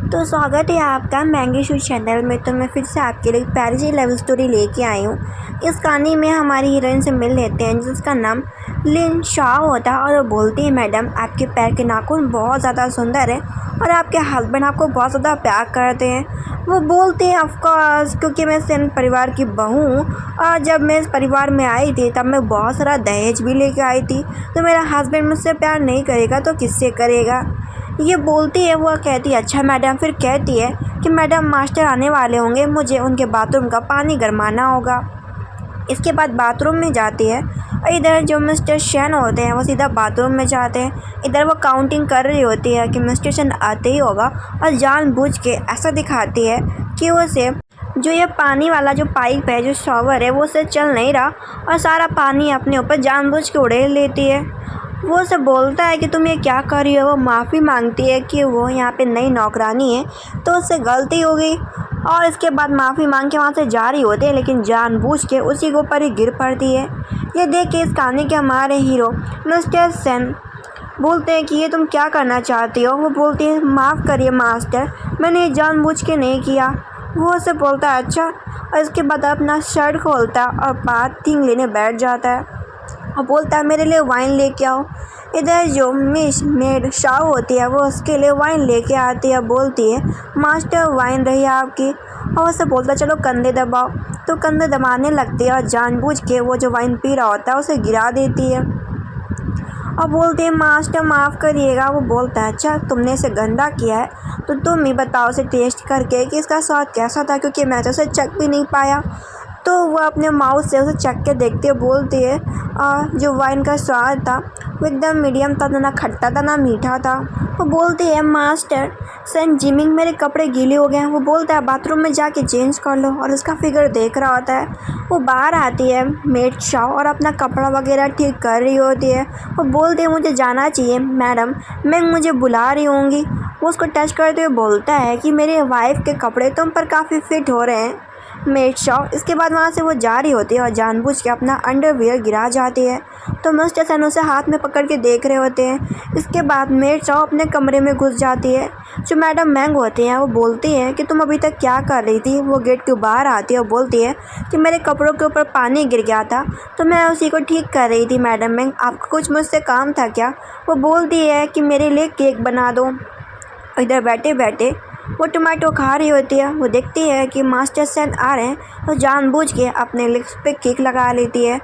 तो स्वागत है आपका मैंगी शू चैनल में। तो मैं फिर से आपके लिए प्यारी सी लव स्टोरी लेके आई हूँ। इस कहानी में हमारी हीरोइन से मिल लेते हैं जिसका नाम लिन शाओ होता है और वो बोलती है, मैडम आपके पैर के नाखून बहुत ज़्यादा सुंदर है और आपके हस्बैंड आपको बहुत ज़्यादा प्यार करते हैं। वो बोलते हैं, ऑफकोर्स, क्योंकि मैं सेन परिवार की बहू हूँ और जब मैं इस परिवार में आई थी तब मैं बहुत सारा दहेज भी लेके आई थी। तो मेरा हस्बैंड मुझसे प्यार नहीं करेगा तो किससे करेगा। ये बोलती है। वो कहती है, अच्छा मैडम। फिर कहती है कि मैडम मास्टर आने वाले होंगे, मुझे उनके बाथरूम का पानी गरमाना होगा। इसके बाद बाथरूम में जाती है और इधर जो मिस्टर शेन होते हैं वो सीधा बाथरूम में जाते हैं। इधर वो काउंटिंग कर रही होती है कि मिस्टर शेन आते ही होगा और जानबूझ के ऐसा दिखाती है कि उसे जो ये पानी वाला जो पाइप है, जो शॉवर है, वो उसे चल नहीं रहा और सारा पानी अपने ऊपर जानबूझ के उड़ेल लेती है। वो उसे बोलता है कि तुम ये क्या कर रही हो। वो माफ़ी मांगती है कि वो यहाँ पे नई नौकरानी है तो उससे गलती हो गई और इसके बाद माफ़ी मांग के वहाँ से जा रही होती है, लेकिन जानबूझ के उसी के ऊपर ही गिर पड़ती है। ये देख के इस कहानी के हमारे हीरो मिस्टर सेन बोलते हैं कि ये तुम क्या करना चाहती हो। वो बोलती है, माफ़ करिए मास्टर, मैंने ये जानबूझ के नहीं किया। वो उसे बोलता है, अच्छा। और इसके बाद अपना शर्ट खोलता है और बाथिंग लेने बैठ जाता है और बोलता है, मेरे लिए वाइन लेके आओ। इधर जो मिस मेड शाओ होती है वो उसके लिए वाइन लेके आती है। बोलती है, मास्टर वाइन रही है आपकी। और उससे बोलता है, चलो कंधे दबाओ। तो कंधे दबाने लगती है और जानबूझ के वो जो वाइन पी रहा होता है उसे गिरा देती है और बोलती है, मास्टर माफ़ करिएगा। वो बोलता है, अच्छा तुमने इसे गंदा किया है तो तुम ही बताओ उसे टेस्ट करके कि इसका स्वाद कैसा था, क्योंकि मैं तो उसे चख भी नहीं पाया। तो वो अपने माउथ से उसे चख के देखती है। बोलती है, जो वाइन का स्वाद था वो एकदम मीडियम था, ना खट्टा था ना मीठा था। वो बोलती है, मास्टर सन जिमिंग मेरे कपड़े गीले हो गए हैं। वो बोलता है, बाथरूम में जाके चेंज कर लो। और उसका फिगर देख रहा होता है। वो बाहर आती है मेड शाओ और अपना कपड़ा वगैरह ठीक कर रही होती है। वो बोलती है, मुझे जाना चाहिए मैडम, मैं मुझे बुला रही होंगी। वो उसको टच करते हुए बोलता है कि मेरे वाइफ के कपड़े तुम पर काफ़ी फिट हो रहे हैं मेड शाओ। इसके बाद वहाँ से वो जा रही होती है और जानबूझ के अपना अंडरवियर गिरा जाती है। तो मिस्टर सन उसे हाथ में पकड़ के देख रहे होते हैं। इसके बाद मेड शाओ अपने कमरे में घुस जाती है। जो मैडम मैंग होती हैं वो बोलती हैं कि तुम अभी तक क्या कर रही थी। वो गेट के बाहर आती है और बोलती है कि मेरे कपड़ों के ऊपर पानी गिर गया था तो मैं उसी को ठीक कर रही थी। मैडम मैंग, आपको कुछ मुझसे काम था क्या। वो बोलती है कि मेरे लिए केक बना दो। इधर बैठे बैठे वो टोमेटो खा रही होती है। वो देखती है कि मास्टर सेन आ रहे हैं तो जानबूझ के अपने लिप्स पे केक लगा लेती है।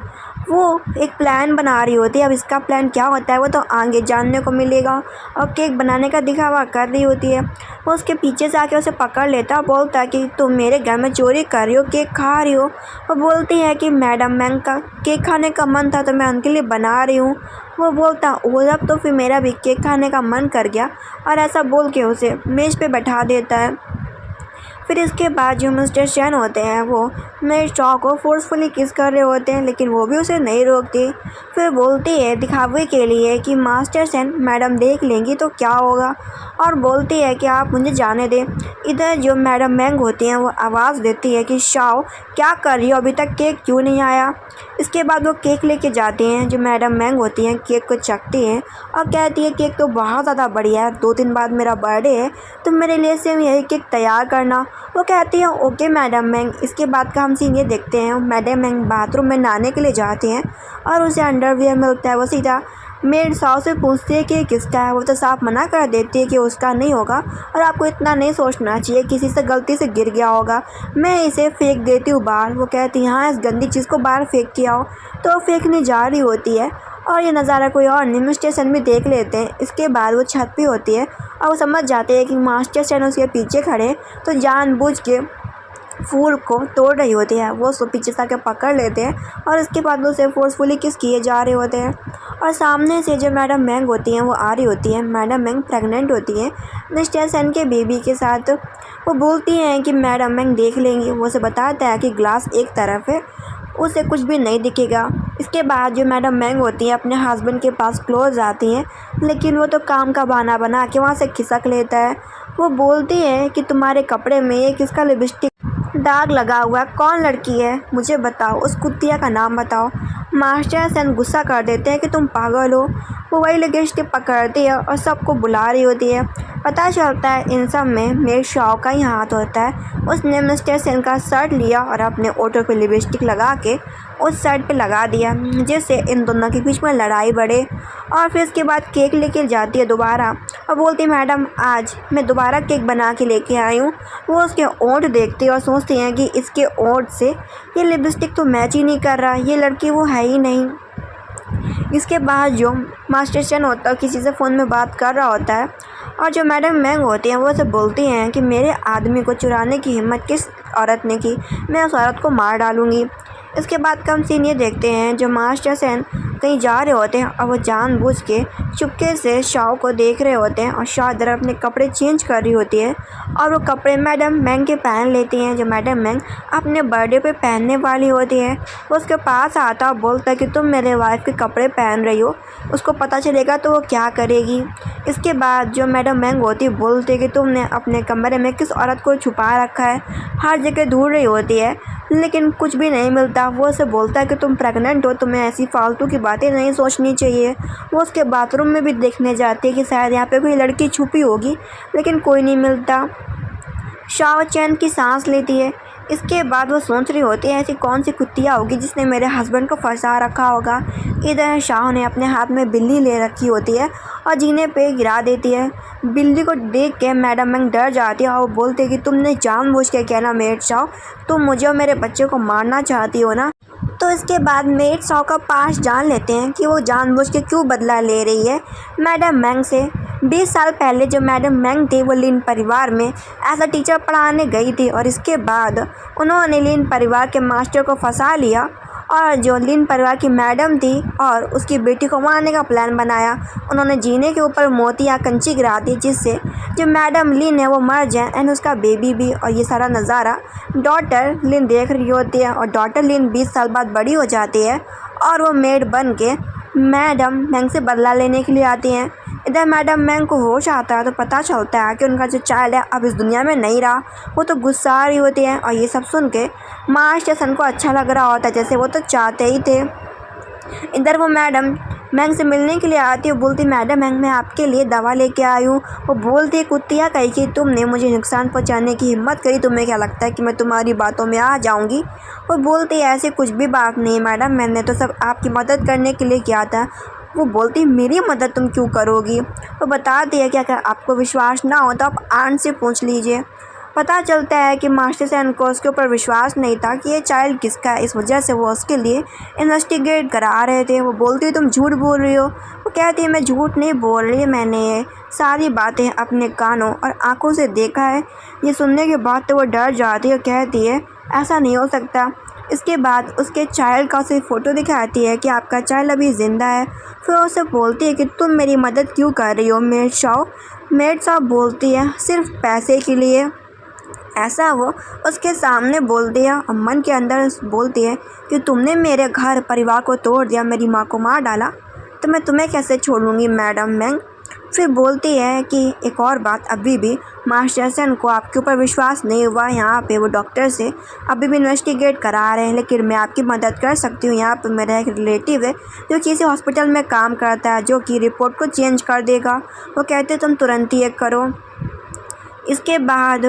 वो एक प्लान बना रही होती है। अब इसका प्लान क्या होता है वो तो आगे जानने को मिलेगा। और केक बनाने का दिखावा कर रही होती है। वो उसके पीछे से आके उसे पकड़ लेता है, बोलता है कि तुम मेरे घर में चोरी कर रही हो, केक खा रही हो। वो बोलती है कि मैडम मैंग का केक खाने का मन था तो मैं उनके लिए बना रही हूँ। वो बोलता, वो जब तो फिर मेरा भी केक खाने का मन कर गया। और ऐसा बोल के उसे मेज़ पे बैठा देता है। फिर इसके बाद जो मिस्टर शेन होते हैं वो मेड शाओ को फोर्सफुली किस कर रहे होते हैं, लेकिन वो भी उसे नहीं रोकती। फिर बोलती है दिखावे के लिए कि मास्टर शेन मैडम देख लेंगी तो क्या होगा, और बोलती है कि आप मुझे जाने दें। इधर जो मैडम मैंग होती हैं वो आवाज़ देती है कि शाओ क्या कर रही हो, अभी तक केक क्यों नहीं आया। इसके बाद वो केक लेके जाते हैं। जो मैडम मैंग होती हैं केक को चखती हैं और कहती है, केक तो बहुत ज़्यादा बढ़िया है, 2 दिन बाद मेरा बर्थडे है तो मेरे लिए सेम यही केक तैयार करना। वो कहती है, ओके मैडम मैंग। इसके बाद का हम सीन ये देखते हैं, मैडम मैंग बाथरूम में नहाने के लिए जाती हैं और उसे अंडरवियर मिलता है। वो सीधा मेड शाओ से पूछती है कि ये किसका है। वो तो साफ मना कर देती है कि उसका नहीं होगा और आपको इतना नहीं सोचना चाहिए, किसी से गलती से गिर गया होगा, मैं इसे फेंक देती हूँ बाहर। वो कहती है, हाँ इस गंदी चीज़ को बाहर फेंक के आओ। तो वो फेंकने जा रही होती है और ये नज़ारा कोई और नहीं मिस्टर सेन भी देख लेते हैं। इसके बाद वो छत पे होती है और वो समझ जाते हैं कि मास्टर सेन उसके पीछे खड़े, तो जानबूझ के फूल को तोड़ रही होती है। वो उसको पीछे से आके पकड़ लेते हैं और इसके बाद उसे फोर्सफुली किस किए जा रहे होते हैं। और सामने से जो मैडम मैंग होती हैं वो आ रही होती है। मैडम मैंग प्रेग्नेंट होती हैं मिस्टर सेन के बेबी के साथ। वो बोलती हैं कि मैडम मैंग देख लेंगी। वो उसे बताता है कि ग्लास एक तरफ है, उसे कुछ भी नहीं दिखेगा। इसके बाद जो मैडम मैंग होती हैं अपने हस्बैंड के पास क्लोज आती हैं, लेकिन वो तो काम का बहाना बना के वहाँ से खिसक लेता है। वो बोलती है कि तुम्हारे कपड़े में ये किसका लिपस्टिक दाग लगा हुआ है, कौन लड़की है मुझे बताओ, उस कुत्तिया का नाम बताओ। मास्टर सेन गुस्सा कर देते हैं कि तुम पागल हो। वो वही लिपस्टिक पकड़ती है और सबको बुला रही होती है पता चलता है इन सब में मेड शाओ का ही हाथ होता है। उसने मिस्टर सेन का शर्ट लिया और अपने ओठों पे लिपस्टिक लगा के उस शर्ट पे लगा दिया, जिससे इन दोनों के बीच में लड़ाई बढ़े। और फिर इसके बाद केक लेके जाती है दोबारा और बोलती है मैडम आज मैं दोबारा केक बना के लेके आई हूँ। वो उसके ओंठ देखते हैं और सोचते हैं कि इसके ओंठ से ये लिपस्टिक तो मैच ही नहीं कर रहा, ये लड़की वो है ही नहीं। इसके बाद जो मास्टर शन होता है किसी से फ़ोन में बात कर रहा होता है और जो मैडम मैंग होती हैं वो उसे बोलती हैं कि मेरे आदमी को चुराने की हिम्मत किस औरत ने की, मैं उस औरत को मार डालूँगी। इसके बाद का हम सीन ये देखते हैं जो मास्टर शन कहीं जा रहे होते हैं और वो जानबूझ के चुपके से शाओ को देख रहे होते हैं और शाओ इधर अपने कपड़े चेंज कर रही होती है और वो कपड़े मैडम मैंग के पहन लेती हैं, जो मैडम मैंग अपने बर्थडे पे पहनने वाली होती है। वो उसके पास आता और बोलता है कि तुम मेरे वाइफ के कपड़े पहन रही हो, उसको पता चलेगा तो वो क्या करेगी। इसके बाद जो मैडम मैंग होती है बोलती है कि तुमने अपने कमरे में किस औरत को छुपा रखा है, हर जगह ढूंढ रही होती है लेकिन कुछ भी नहीं मिलता। वो उसे बोलता है कि तुम प्रेग्नेंट हो, तुम्हें ऐसी फालतू की बातें नहीं सोचनी चाहिए। वो उसके बाथरूम में भी देखने जाती है कि शायद यहाँ पे कोई लड़की छुपी होगी लेकिन कोई नहीं मिलता। शाओ चैन की सांस लेती है। इसके बाद वो सोच रही होती है ऐसी कौन सी कुत्तिया होगी जिसने मेरे हस्बैंड को फंसा रखा होगा। इधर शाओ ने अपने हाथ में बिल्ली ले रखी होती है और जीने पे गिरा देती है। बिल्ली को देख के मैडम मैंग डर जाती है और वो बोलती है कि तुमने जानबूझ के किया ना मेड शाओ, तुम मुझे और मेरे बच्चे को मारना चाहती हो ना। तो इसके बाद मेड शाओ का पास जान लेते हैं कि वो जानबूझ के क्यों बदला ले रही है मैडम मैंग से। 20 साल पहले जो मैडम मैंग थी वो लिन परिवार में एज अ टीचर पढ़ाने गई थी और इसके बाद उन्होंने लिन परिवार के मास्टर को फंसा लिया और जो लिन परिवार की मैडम थी और उसकी बेटी को मारने का प्लान बनाया। उन्होंने जीने के ऊपर मोती या कंची गिरा दी जिससे जो मैडम लिन है वो मर जाए एंड उसका बेबी भी। और ये सारा नज़ारा डॉटर लिन देख रही होती है और डॉटर लिन 20 साल बाद बड़ी हो जाती है और वो मेड बन के मैडम मैंग से बदला लेने के लिए आती हैं। इधर मैडम मैंग को होश आता है तो पता चलता है कि उनका जो चाइल्ड है अब इस दुनिया में नहीं रहा। वो तो गुस्सा आ रही होती है और ये सब सुन के मास्टर सन को अच्छा लग रहा होता है, जैसे वो तो चाहते ही थे। इधर वो मैडम मैंग से मिलने के लिए आती है, बोलती मैडम मैंग मैं आपके लिए दवा लेके आई हूँ। वो बोलती कुत्तिया कही कि तुमने मुझे नुकसान पहुँचाने की हिम्मत करी, तुम्हें क्या लगता है कि मैं तुम्हारी बातों में आ जाऊँगी। वो बोलती ऐसे कुछ भी बात नहीं मैडम, मैंने तो सब आपकी मदद करने के लिए किया था। वो बोलती मेरी मदद तुम क्यों करोगी। वो बताती है कि अगर आपको विश्वास ना हो तो आप आंट से पूछ लीजिए। पता चलता है कि मास्टर सन को उसके ऊपर विश्वास नहीं था कि ये चाइल्ड किसका है, इस वजह से वो उसके लिए इन्वेस्टिगेट करा रहे थे। वो बोलती है तुम झूठ बोल रही हो। वो कहती है मैं झूठ नहीं बोल रही, मैंने ये सारी बातें अपने कानों और आंखों से देखा है। ये सुनने के बाद तो वो डर जाती है और कहती है ऐसा नहीं हो सकता। इसके बाद उसके चाइल्ड का उसे फ़ोटो दिखाती है कि आपका चाइल्ड अभी ज़िंदा है। फिर उससे बोलती है कि तुम मेरी मदद क्यों कर रही हो मेड शाओ। मेड शाओ बोलती है सिर्फ पैसे के लिए। ऐसा वो उसके सामने बोलती है और मन के अंदर बोलती है कि तुमने मेरे घर परिवार को तोड़ दिया, मेरी माँ को मार डाला, तो मैं तुम्हें कैसे छोड़ूंगी मैडम मैंग। फिर बोलती है कि एक और बात, अभी भी मास्टर सन को आपके ऊपर विश्वास नहीं हुआ। यहाँ पे वो डॉक्टर से अभी भी इन्वेस्टिगेट करा रहे हैं, लेकिन मैं आपकी मदद कर सकती हूँ। यहाँ पे मेरा एक रिलेटिव है जो किसी हॉस्पिटल में काम करता है जो कि रिपोर्ट को चेंज कर देगा। वो कहते तुम तुरंत ही ये करो। इसके बाद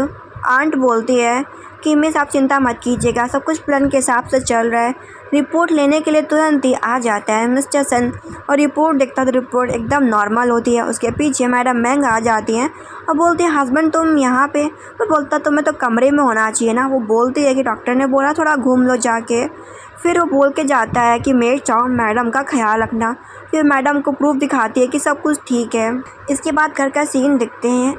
आंट बोलती है कि मिस आप चिंता मत कीजिएगा, सब कुछ प्लान के हिसाब से चल रहा है। रिपोर्ट लेने के लिए तुरंत ही आ जाता है मिस्टर सन और रिपोर्ट देखता तो रिपोर्ट एकदम नॉर्मल होती है। उसके पीछे मैडम मैंग आ जाती हैं और बोलती है हस्बैंड तुम यहाँ पे। वो बोलता तुम्हें तो कमरे में होना चाहिए ना। वो बोलती है कि डॉक्टर ने बोला थोड़ा घूम लो जाके। फिर वो बोल के जाता है कि मेड शाओ मैडम का ख्याल रखना। फिर मैडम को प्रूफ दिखाती है कि सब कुछ ठीक है। इसके बाद घर का सीन दिखते हैं।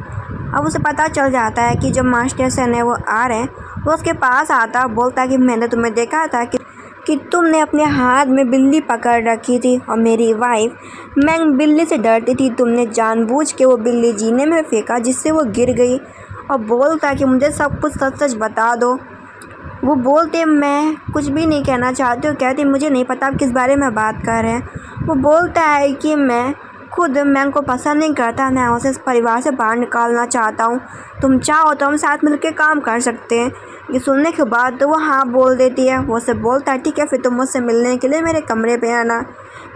अब उसे पता चल जाता है कि जब मास्टर सन है वो आ रहे हैं। वो उसके पास आता बोलता है कि मैंने तुम्हें देखा था कि तुमने अपने हाथ में बिल्ली पकड़ रखी थी और मेरी वाइफ मैंग बिल्ली से डरती थी। तुमने जानबूझ के वो बिल्ली जीने में फेंका जिससे वो गिर गई। और बोलता है कि मुझे सब कुछ सच सच बता दो। वो बोलते मैं कुछ भी नहीं कहना चाहती हूँ। कहती मुझे नहीं पता आप किस बारे में बात कर रहे हैं। वो बोलता है कि मैं खुद मैंग को पसंद नहीं करता, मैं उसे इस परिवार से बाहर निकालना चाहता हूँ। तुम चाहो तो हम साथ मिलकर काम कर सकते हैं। ये सुनने के बाद तो वो हाँ बोल देती है। वो उसे बोलता है ठीक है फिर तुम मुझसे मिलने के लिए मेरे कमरे पे आना।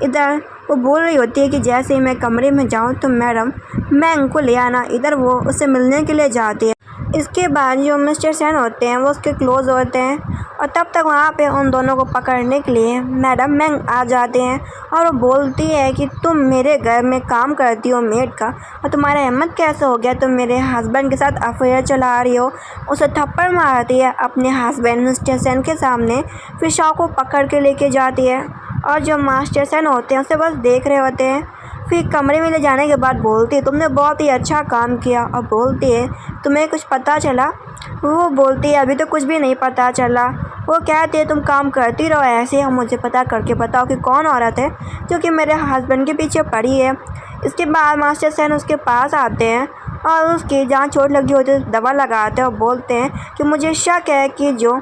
इधर वो बोल रही होती है कि जैसे ही मैं कमरे में जाऊँ तो मैडम मैंग को ले आना। इधर वो उससे मिलने के लिए जाती है। इसके बाद जो मिस्टर सेन होते हैं वो उसके क्लोज होते हैं और तब तक वहाँ पे उन दोनों को पकड़ने के लिए मैडम मैंग आ जाते हैं और वो बोलती है कि तुम मेरे घर में काम करती हो मेड का, और तुम्हारा हिम्मत कैसे हो गया तुम मेरे हस्बैंड के साथ अफेयर चला रही हो। उसे थप्पड़ मारती है अपने हस्बैंड मिस्टर सेन के सामने। फिर शॉ को पकड़ के लेके जाती है और जो मास्टर सेन होते हैं उसे बस देख रहे होते हैं। फिर कमरे में ले जाने के बाद बोलती है तुमने बहुत ही अच्छा काम किया, और बोलती है तुम्हें कुछ पता चला। वो बोलती है अभी तो कुछ भी नहीं पता चला। वो कहती है तुम काम करती रहो ऐसे, हम मुझे पता करके बताओ कि कौन औरत है जो कि मेरे हस्बैंड के पीछे पड़ी है। इसके बाद मास्टर सेन उसके पास आते हैं और उसकी जहाँ चोट लगी होती है दवा लगाते हैं और बोलते हैं कि मुझे शक है कि जो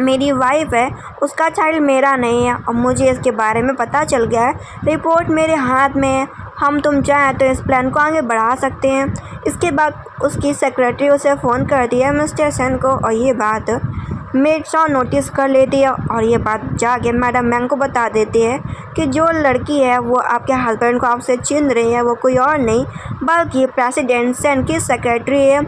मेरी वाइफ है उसका चाइल्ड मेरा नहीं है और मुझे इसके बारे में पता चल गया है। रिपोर्ट मेरे हाथ में है, हम तुम चाहें तो इस प्लान को आगे बढ़ा सकते हैं। इसके बाद उसकी सेक्रेटरी उसे फ़ोन करती है मिस्टर सेन को, और ये बात मेड शॉ नोटिस कर लेती है और ये बात जाके मैडम मैंग को बता देती है कि जो लड़की है वो आपके हस्बैंड को आपसे छीन रही है वो कोई और नहीं बल्कि प्रेसिडेंट सेन की सेक्रेटरी है।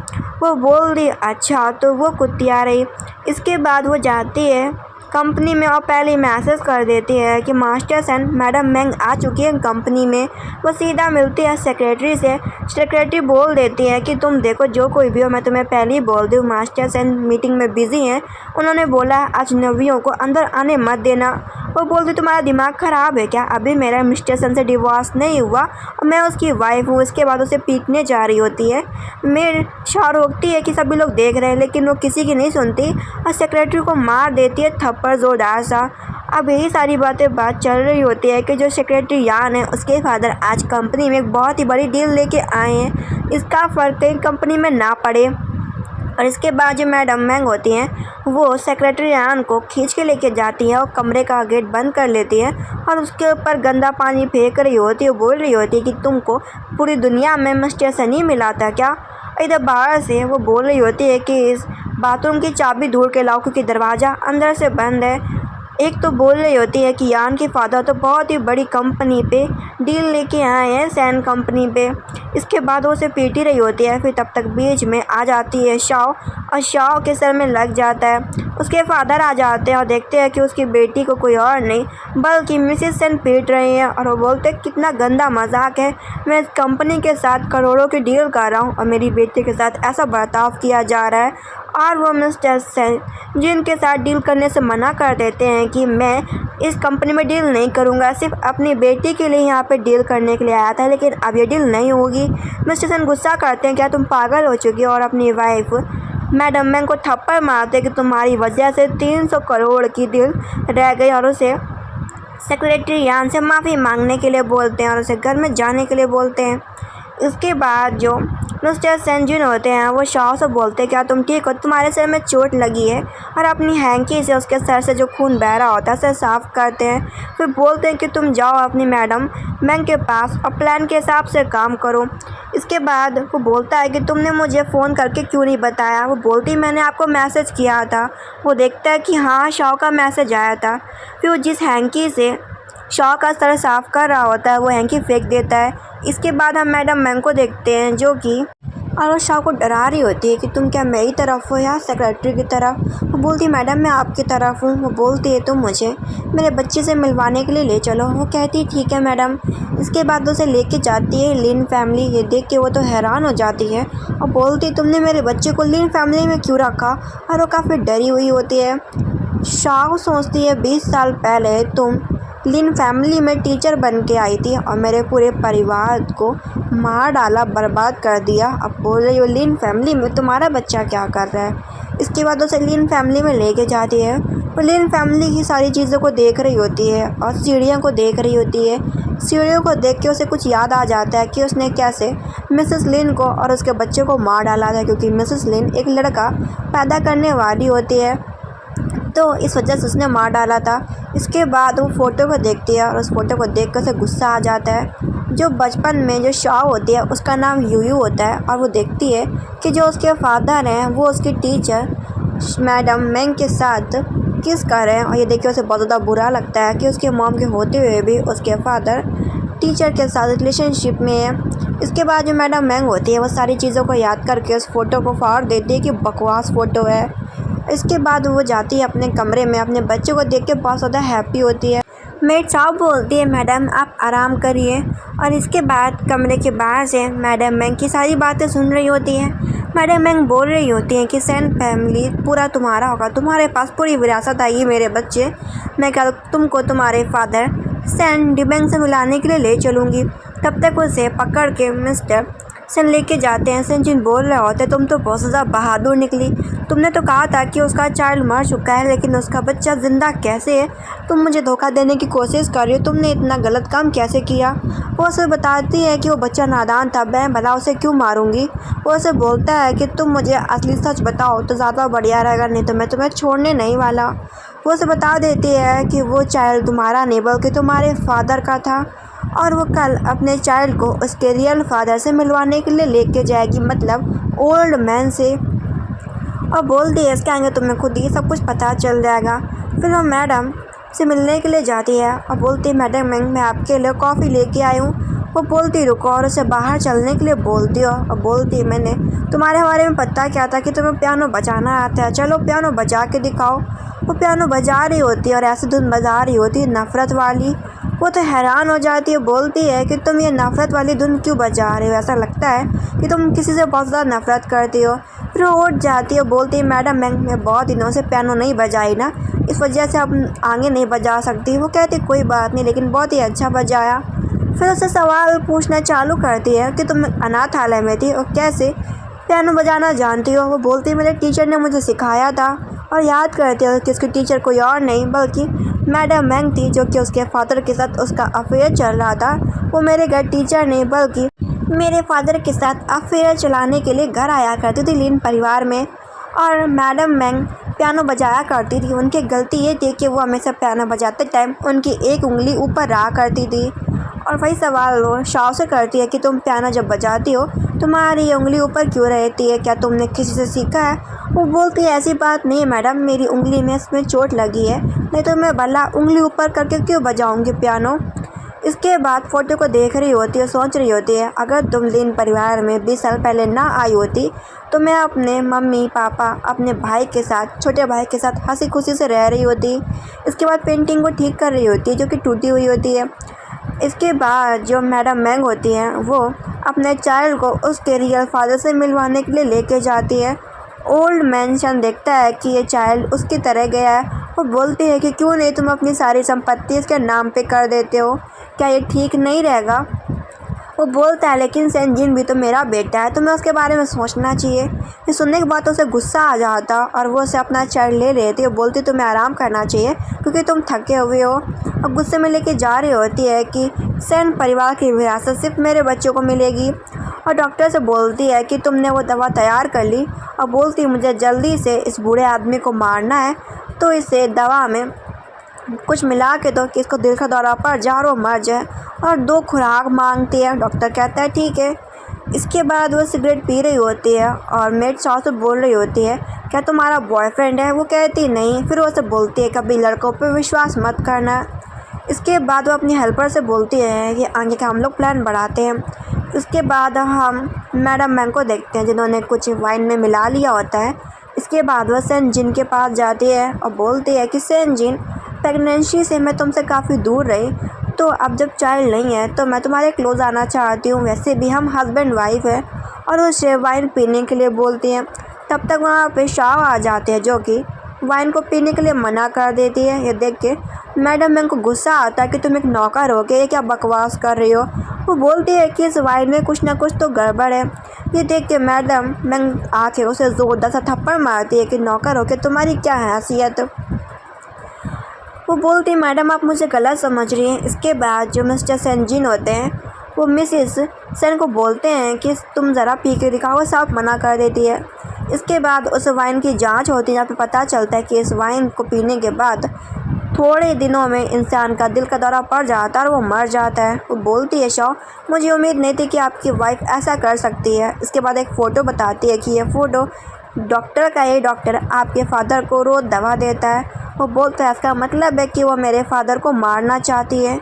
वो बोल दी अच्छा, तो वो कुत्तिया रही। इसके बाद वो जाती है कंपनी में और पहले मैसेज कर देती है कि मास्टर सेन मैडम मैंग आ चुकी है कंपनी में। वो सीधा मिलती है सेक्रेटरी से। सेक्रेटरी बोल देती है कि तुम देखो जो कोई भी हो, मैं तुम्हें पहले ही बोल दूँ मास्टर सेन मीटिंग में बिजी हैं, उन्होंने बोला अजनबियों को अंदर आने मत देना। वो बोलती तुम्हारा दिमाग ख़राब है क्या, अभी मेरा मिस्टर सेन से डिवोर्स नहीं हुआ और मैं उसकी वाइफ हूँ। इसके बाद उसे पीटने जा रही होती है। मेड शॉ रोकती है कि सभी लोग देख रहे हैं लेकिन वो किसी की नहीं सुनती और सेक्रेटरी को मार देती है थप्पड़ जोरदार सा। अब यही सारी बात चल रही होती है कि जो सेक्रेटरी यान है उसके फादर आज कंपनी में एक बहुत ही बड़ी डील लेके आए हैं, इसका फ़र्क कहीं कंपनी में ना पड़े। और इसके बाद जो मैडम मैंग होती हैं वो सेक्रेटरी यान को खींच के लेके जाती हैं और कमरे का गेट बंद कर लेती है और उसके ऊपर गंदा पानी फेंक रही होती है। बोल रही होती है कि तुमको पूरी दुनिया में मिस्टर सेन ही मिला था क्या। इधर बाहर से वो बोल रही होती है कि इस बाथरूम की चाबी ढूंढ के लाओ क्योंकि दरवाज़ा अंदर से बंद है। एक तो बोल रही होती है कि यान के फादर तो बहुत ही बड़ी कंपनी पे डील लेके आए हैं, सैन कंपनी पे। इसके बाद वो उसे पीटी रही होती है। फिर तब तक बीच में आ जाती है शाओ और शाओ के सर में लग जाता है। उसके फादर आ जाते हैं और देखते हैं कि उसकी बेटी को कोई और नहीं बल्कि मिसेस सेन पीट रही हैं और वो बोलते हैं कितना गंदा मजाक है, मैं इस कंपनी के साथ करोड़ों की डील कर रहा हूँ और मेरी बेटी के साथ ऐसा बर्ताव किया जा रहा है। और वो मिस्टर सेन जिनके साथ डील करने से मना कर देते हैं कि मैं इस कंपनी में डील नहीं करूंगा, सिर्फ अपनी बेटी के लिए यहाँ पे डील करने के लिए आया था, लेकिन अब ये डील नहीं होगी। मिस्टर सेन गुस्सा करते हैं क्या तुम पागल हो चुकी हो और अपनी वाइफ मैडम मैंग को थप्पड़ मारते हैं कि तुम्हारी वजह से 300 करोड़ की डील रह गई और उसे सेक्रेटरी यान से माफ़ी मांगने के लिए बोलते हैं और उसे घर में जाने के लिए बोलते हैं। इसके बाद जो मिस्टर सेन जिन होते हैं वो शाह से बोलते हैं क्या तुम ठीक हो, तुम्हारे सर में चोट लगी है, और अपनी हैंकी से उसके सर से जो खून बह रहा होता है उसे साफ़ करते हैं। फिर बोलते हैं कि तुम जाओ अपनी मैडम मैंग के पास और प्लान के हिसाब से काम करो। इसके बाद वो बोलता है कि तुमने मुझे फ़ोन करके क्यों नहीं बताया। वो बोलती मैंने आपको मैसेज किया था। वो देखता है कि हाँ शाह का मैसेज आया था। फिर वो जिस हैंकी से शाह का सर साफ़ कर रहा होता है वो हैंकी फेंक देता है। इसके बाद हम मैडम मैंग को देखते हैं जो कि और वो शाह को डरा रही होती है कि तुम क्या मेरी तरफ हो या सेक्रेटरी की तरफ। वो बोलती है मैडम मैं आपकी तरफ हूँ। वो बोलती है तुम मुझे मेरे बच्चे से मिलवाने के लिए ले चलो। वो कहती है ठीक है मैडम। इसके बाद उसे लेके जाती है लिन फैमिली। ये देख के वो तो हैरान हो जाती है और बोलती है तुमने मेरे बच्चे को लिन फैमिली में क्यों रखा, और वो काफ़ी डरी हुई होती है। शाह सोचती है 20 साल पहले तुम लिन फैमिली में टीचर बन के आई थी और मेरे पूरे परिवार को मार डाला, बर्बाद कर दिया। अब बोल रही हो लिन फैमिली में तुम्हारा बच्चा क्या कर रहा है। इसके बाद उसे लिन फैमिली में लेके जाती है। वो लिन फैमिली की सारी चीज़ों को देख रही होती है और सीढ़ियों को देख रही होती है। सीढ़ियों को देख के उसे कुछ याद आ जाता है कि उसने कैसे मिसेस लिन को और उसके बच्चे को मार डाला था, क्योंकि मिसेस लिन एक लड़का पैदा करने वाली होती है तो इस वजह से उसने मार डाला था। इसके बाद वो फ़ोटो को देखती है और उस फोटो को देख कर उसे गुस्सा आ जाता है। जो बचपन में जो शाह होती है उसका नाम यूयू होता है और वो देखती है कि जो उसके फादर हैं वो उसकी टीचर मैडम मैंग के साथ किस कर रहे हैं और ये देख के उसे बहुत ज़्यादा बुरा लगता है कि उसके मॉम के होते हुए भी उसके फादर टीचर के साथ रिलेशनशिप में है। इसके बाद जो मैडम मैंग होती है वो सारी चीज़ों को याद करके उस फ़ोटो को फाड़ देती है कि बकवास फ़ोटो है। इसके बाद वो जाती है अपने कमरे में, अपने बच्चे को देख के बहुत ज़्यादा हैप्पी होती है। मेड साहब बोलती है मैडम आप आराम करिए, और इसके बाद कमरे के बाहर से मैडम मैंग की सारी बातें सुन रही होती हैं। मैडम मैंग बोल रही होती हैं कि सेन फैमिली पूरा तुम्हारा होगा, तुम्हारे पास पूरी विरासत आएगी मेरे बच्चे। मैं कल तुमको तुम्हारे फादर सेन डिबेंग से मिलाने के लिए ले चलूँगी। तब तक उसे पकड़ के मिस्टर सेन लेके जाते हैं। सेन जिन बोल रहे होते तुम तो बहुत ज़्यादा बहादुर निकली, तुमने तो कहा था कि उसका चाइल्ड मर चुका है, लेकिन उसका बच्चा ज़िंदा कैसे है? तुम मुझे धोखा देने की कोशिश कर रही हो, तुमने इतना गलत काम कैसे किया? वो उसे बताती है कि वो बच्चा नादान था, मैं भला उसे क्यों मारूंगी। वो उसे बोलता है कि तुम मुझे असली सच बताओ तो ज़्यादा बढ़िया रहेगा, नहीं तो मैं तुम्हें छोड़ने नहीं वाला। वो उसे बता देती है कि वो चाइल्ड तुम्हारा नहीं बल्कि तुम्हारे फादर का था, और वो कल अपने चाइल्ड को उसके रियल फादर से मिलवाने के लिए लेके जाएगी, मतलब ओल्ड मैन से। और बोलती है इसके आगे तुम्हें खुद ही सब कुछ पता चल जाएगा। फिर वो मैडम से मिलने के लिए जाती है और बोलती है मैडम मैं आपके लिए कॉफ़ी लेके आई हूँ। वो बोलती रुको और उसे बाहर चलने के लिए बोलती हो, और बोलती है मैंने तुम्हारे बारे में पता क्या था कि तुम्हें पियानो बजाना आता है, चलो पियानो बजा के दिखाओ। वो पियानो बजा रही होती है और ऐसी धुन बजा रही होती है नफ़रत वाली। वो तो हैरान हो जाती है, बोलती है कि तुम ये नफ़रत वाली धुन क्यों बजा रहे हो, ऐसा लगता है कि तुम किसी से बहुत ज़्यादा नफ़रत करती हो। फिर वो उठ जाती है, बोलती है मैडम मैं बहुत दिनों से पियानो नहीं बजाई ना, इस वजह से अब आगे नहीं बजा सकती। वो कहती कोई बात नहीं, लेकिन बहुत ही अच्छा बजाया। फिर उससे सवाल पूछना चालू करती है कि तुम अनाथालय में थी और कैसे पियानो बजाना जानती हो। वो बोलती है मेरे टीचर ने मुझे सिखाया था, और याद करती है कि उसकी टीचर कोई और नहीं बल्कि मैडम मैंग थी, जो कि उसके फादर के साथ उसका अफेयर चल रहा था। वो मेरे घर टीचर नहीं बल्कि मेरे फादर के साथ अफेयर चलाने के लिए घर आया करती थी लिन परिवार में, और मैडम मैंग पियानो बजाया करती थी। उनकी गलती ये थी कि वो हमेशा पियानो बजाते टाइम उनकी एक उंगली ऊपर रहा करती थी। और वही सवाल वो शाव से करती है कि तुम पियानो जब बजाती हो तुम्हारी ये उंगली ऊपर क्यों रहती है, क्या तुमने किसी से सीखा है? वो बोलती है ऐसी बात नहीं है मैडम, मेरी उंगली में इसमें चोट लगी है, नहीं तो मैं भला उंगली ऊपर करके क्यों बजाऊंगी पियानो। इसके बाद फ़ोटो को देख रही होती है, सोच रही होती है अगर तुम लिन परिवार में 20 साल पहले ना आई होती तो मैं अपने मम्मी पापा अपने भाई के साथ, छोटे भाई के साथ हंसी खुशी से रह रही होती। इसके बाद पेंटिंग को ठीक कर रही होती है जो कि टूटी हुई होती है। इसके बाद जो मैडम मैंग होती हैं वो अपने चाइल्ड को उसके रियल फादर से मिलवाने के लिए लेके जाती है। ओल्ड मैंशन देखता है कि ये चाइल्ड उसकी तरह गया है। वो बोलती है कि क्यों नहीं तुम अपनी सारी संपत्ति इसके नाम पे कर देते हो, क्या ये ठीक नहीं रहेगा? वो बोलता है लेकिन सेंजिन भी तो मेरा बेटा है, तुम्हें उसके बारे में सोचना चाहिए। ये सुनने के बाद उसे गुस्सा आ जाता और वो उसे अपना चाइल्ड ले लेती है। बोलती तुम्हें आराम करना चाहिए क्योंकि तुम थके हुए हो, और गुस्से में लेके जा रही होती है कि सेन परिवार की विरासत सिर्फ मेरे बच्चों को मिलेगी। और डॉक्टर से बोलती है कि तुमने वो दवा तैयार कर ली, और बोलती मुझे जल्दी से इस बूढ़े आदमी को मारना है, तो इसे दवा में कुछ मिला के दो कि इसको दिल का दौरा पड़ जाए और वो मर जाए, और 2 खुराक मांगती है। डॉक्टर कहता है ठीक है। इसके बाद वो सिगरेट पी रही होती है और मेड साहब से बोल रही होती है क्या तुम्हारा बॉयफ्रेंड है? वो कहती नहीं। फिर वो से बोलती है कभी लड़कों पे विश्वास मत करना। इसके बाद वो अपनी हेल्पर से बोलती है कि आगे का हम लोग प्लान बढ़ाते हैं। उसके बाद हम मैडम मैंग को देखते हैं जिन्होंने कुछ वाइन में मिला लिया होता है। इसके बाद वह सेन जिन के पास जाती है और बोलती है कि सेन जिन, प्रेगनेंसी से मैं तुमसे काफ़ी दूर रही, तो अब जब चाइल्ड नहीं है तो मैं तुम्हारे क्लोज आना चाहती हूँ। वैसे भी हम हस्बैंड वाइफ है। और उसे वाइन पीने के लिए बोलती हैं। तब तक वहाँ पे शाव आ जाते हैं जो कि वाइन को पीने के लिए मना कर देती है। ये देख के मैडम मैंग को गुस्सा आता है कि तुम एक नौकर हो के ये क्या बकवास कर रही हो। वो बोलती है कि इस वाइन में कुछ ना कुछ तो गड़बड़ है। ये देख के मैडम मैंग आके उसे ज़ोरदार सा थप्पड़ मारती है कि नौकर हो के तुम्हारी क्या हैसियत। वो बोलती मैडम आप मुझे गलत समझ रही हैं। इसके बाद जो मिस्टर सेनजिन होते हैं वो मिसिस सेन को बोलते हैं कि तुम ज़रा पी के दिखाओ। वो साफ मना कर देती है। इसके बाद उस वाइन की जांच होती है जहाँ पे पता चलता है कि इस वाइन को पीने के बाद थोड़े दिनों में इंसान का दिल का दौरा पड़ जाता है और वो मर जाता है। वो बोलती है शॉ मुझे उम्मीद नहीं थी कि आपकी वाइफ ऐसा कर सकती है। इसके बाद एक फ़ोटो बताती है कि ये फ़ोटो डॉक्टर का है। डॉक्टर आपके फादर को रोज़ दवा देता है। वो बोलता है इसका मतलब है कि वो मेरे फादर को मारना चाहती है।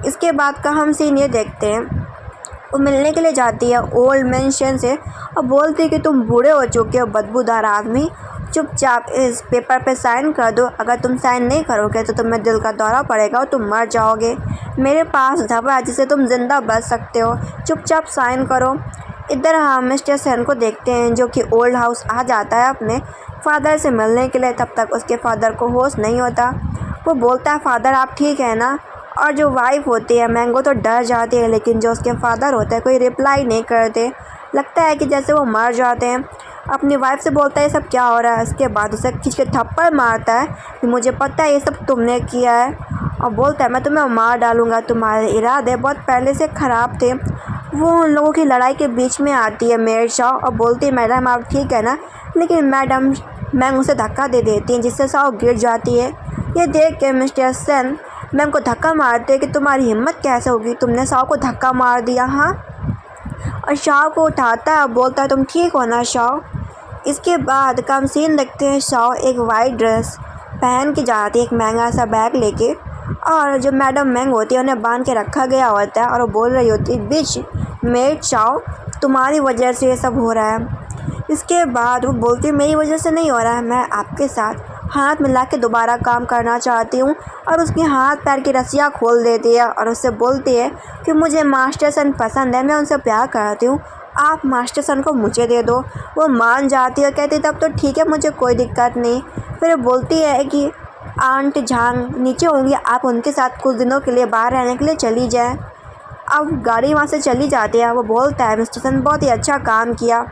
इसके बाद का हम सीन ये देखते हैं, वो मिलने के लिए जाती है ओल्ड मैंशन से और बोलती है कि तुम बूढ़े हो चुके हो बदबूदार आदमी, चुपचाप इस पेपर पे साइन कर दो। अगर तुम साइन नहीं करोगे तो तुम्हें दिल का दौरा पड़ेगा और तुम मर जाओगे। मेरे पास दवा है जिससे तुम ज़िंदा बच सकते हो, चुपचाप साइन करो। इधर हम मिस्टर सेन को देखते हैं जो कि ओल्ड हाउस आ जाता है अपने फादर से मिलने के लिए। तब तक उसके फादर को होश नहीं होता। वो बोलता है, फादर आप ठीक है ना? और जो वाइफ होती है मैंगो तो डर जाती है, लेकिन जो उसके फादर होते हैं कोई रिप्लाई नहीं करते। लगता है कि जैसे वो मर जाते हैं। अपनी वाइफ से बोलता है ये सब क्या हो रहा है। इसके बाद उसे खींच के थप्पड़ मारता है कि मुझे पता है ये सब तुमने किया है, और बोलता है मैं तुम्हें मार डालूंगा, तुम्हारे इरादे बहुत पहले से ख़राब थे। वो उन लोगों की लड़ाई के बीच में आती है मेड शाह और बोलती है मैडम आप ठीक है ना? लेकिन मैडम मैंग उसे धक्का दे देती है जिससे शाह गिर जाती है। ये देख के मिस्टर सेन मैम को धक्का मारते हैं कि तुम्हारी हिम्मत कैसे होगी, तुमने शाह को धक्का मार दिया। हाँ, और शाह को उठाता है, बोलता है तुम ठीक हो ना शाह। इसके बाद का हम सीन देखते हैं, शाह एक वाइट ड्रेस पहन के जाती है एक महंगा सा बैग लेके, और जो मैडम मैंग होती है उन्हें बांध के रखा गया होता है और वो बोल रही होती है बिच मेड शाह तुम्हारी वजह से ये सब हो रहा है। इसके बाद वो बोलती है मेरी वजह से नहीं हो रहा है, मैं आपके साथ हाथ मिला के दोबारा काम करना चाहती हूँ। और उसके हाथ पैर की रस्सियाँ खोल देती है और उससे बोलती है कि मुझे मास्टर सन पसंद है, मैं उनसे प्यार करती हूँ, आप मास्टर सन को मुझे दे दो। वो मान जाती है, कहती तब तो ठीक है मुझे कोई दिक्कत नहीं। फिर बोलती है कि आंट झांग नीचे होंगी, आप उनके साथ कुछ दिनों के लिए बाहर रहने के लिए चली जाए। अब गाड़ी वहाँ से चली जाती है। वो बोलता है मिस्टर सन बहुत ही अच्छा काम किया।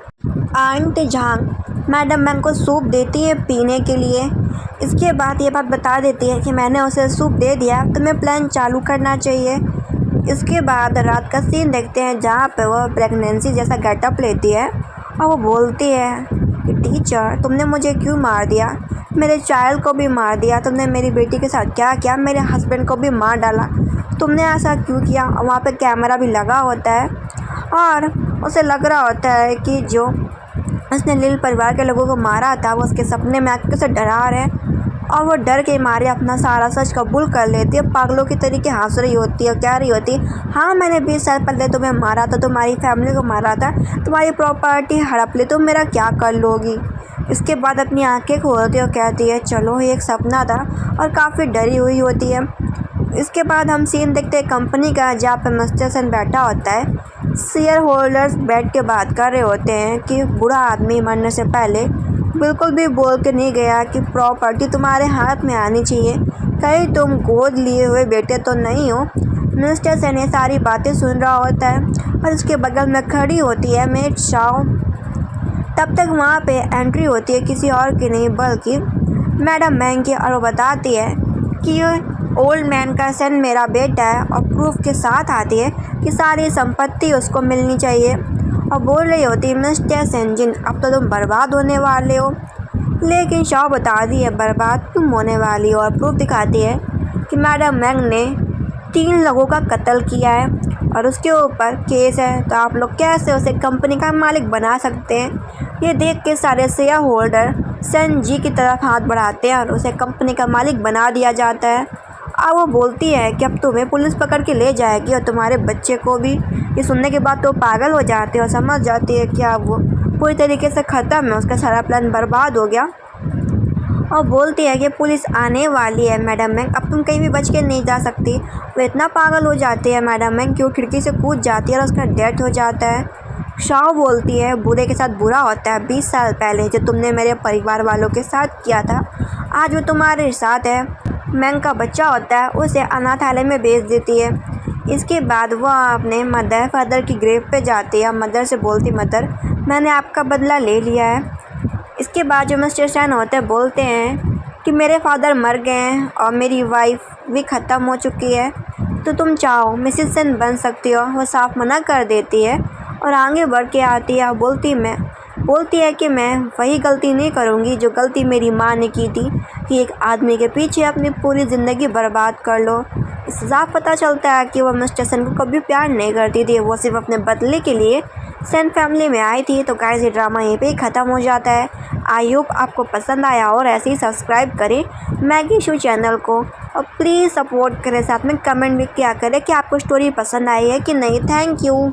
आंट झांग मैडम मैंग को सूप देती है पीने के लिए। इसके बाद ये बात बता देती है कि मैंने उसे सूप दे दिया, तुम्हें प्लान चालू करना चाहिए। इसके बाद रात का सीन देखते हैं जहाँ पे वो प्रेगनेंसी जैसा गेटअप लेती है और वो बोलती है कि टीचर तुमने मुझे क्यों मार दिया, मेरे चाइल्ड को भी मार दिया, तुमने मेरी बेटी के साथ क्या किया, मेरे हस्बैंड को भी मार डाला, तुमने ऐसा क्यों किया। और वहाँ पे कैमरा भी लगा होता है और उसे लग रहा होता है कि जो उसने लिल परिवार के लोगों को मारा था वो उसके सपने में आके उसे डरा रहे, और वो डर के मारे अपना सारा सच कबूल कर लेती है। पागलों की तरीके हंस रही होती है, कह रही होती है हाँ मैंने 20 साल पहले तुम्हें मारा था, तुम्हारी फैमिली को मारा था, तुम्हारी प्रॉपर्टी हड़प ली, तुम मेरा क्या कर लोगी। इसके बाद अपनी आंखें खोलती है और कहती है चलो ये एक सपना था, और काफ़ी डरी हुई होती है। इसके बाद हम सीन देखते हैं कंपनी का जहाँ पर मिस्टर सन बैठा होता है। शेयर होल्डर्स बैठ के बात कर रहे होते हैं कि बूढ़ा आदमी मरने से पहले बिल्कुल भी बोल के नहीं गया कि प्रॉपर्टी तुम्हारे हाथ में आनी चाहिए, कहीं तुम गोद लिए हुए बेटे तो नहीं हो। मिस्टर सेन ये सारी बातें सुन रहा होता है और उसके बगल में खड़ी होती है मेड शाह। तब तक वहाँ पे एंट्री होती है किसी और की नहीं बल्कि मैडम मैंग की, और वो बताती है कि ओल्ड मैन का सन मेरा बेटा है, और प्रूफ के साथ आती है कि सारी संपत्ति उसको मिलनी चाहिए। और बोल रही होती है मिस्टर सेंजिन अब तो तुम बर्बाद होने वाले हो। लेकिन शाह बता दी है बर्बाद तुम होने वाली हो, और प्रूफ दिखाती है कि मैडम मैंग ने 3 लोगों का कत्ल किया है और उसके ऊपर केस है, तो आप लोग कैसे उसे कंपनी का मालिक बना सकते हैं। ये देख के सारे शेयर होल्डर सन जी की तरफ हाथ बढ़ाते हैं और उसे कंपनी का मालिक बना दिया जाता है। अब वो बोलती है कि अब तुम्हें पुलिस पकड़ के ले जाएगी और तुम्हारे बच्चे को भी। ये सुनने के बाद तो पागल हो जाती है और समझ जाती है कि अब वो पूरी तरीके से ख़त्म है, उसका सारा प्लान बर्बाद हो गया। और बोलती है कि पुलिस आने वाली है मैडम मैंग, अब तुम कहीं भी बच के नहीं जा सकती। वो इतना पागल हो जाती है मैडम मैंग कि वो खिड़की से कूद जाती है और उसका डेथ हो जाता है। शाह बोलती है बुरे के साथ बुरा होता है, 20 साल पहले जो तुमने मेरे परिवार वालों के साथ किया था आज वो तुम्हारे साथ है। मैंग का बच्चा होता है उसे अनाथालय में भेज देती है। इसके बाद वह अपने मदर फादर की ग्रेव पे जाती है। मदर से बोलती मदर मैंने आपका बदला ले लिया है। इसके बाद जो मिस्टर सेन होते हैं बोलते हैं कि मेरे फादर मर गए हैं और मेरी वाइफ भी ख़त्म हो चुकी है, तो तुम चाहो मिसेस सेन बन सकती हो। वो साफ मना कर देती है और आगे बढ़ के आती है। बोलती है कि मैं वही गलती नहीं करूँगी जो गलती मेरी माँ ने की थी कि एक आदमी के पीछे अपनी पूरी ज़िंदगी बर्बाद कर लो। इससे साफ पता चलता है कि वह मिस्टर सेन को कभी प्यार नहीं करती थी, वो सिर्फ अपने बदले के लिए सेन फैमिली में आई थी। तो गाइस ये ड्रामा यहीं पे ही ख़त्म हो जाता है। आई होप आपको पसंद आया और ऐसे ही सब्सक्राइब करें मैगी शो चैनल को। और प्लीज़ सपोर्ट करें, साथ में कमेंट भी किया करें कि आपको स्टोरी पसंद आई है कि नहीं। Thank you.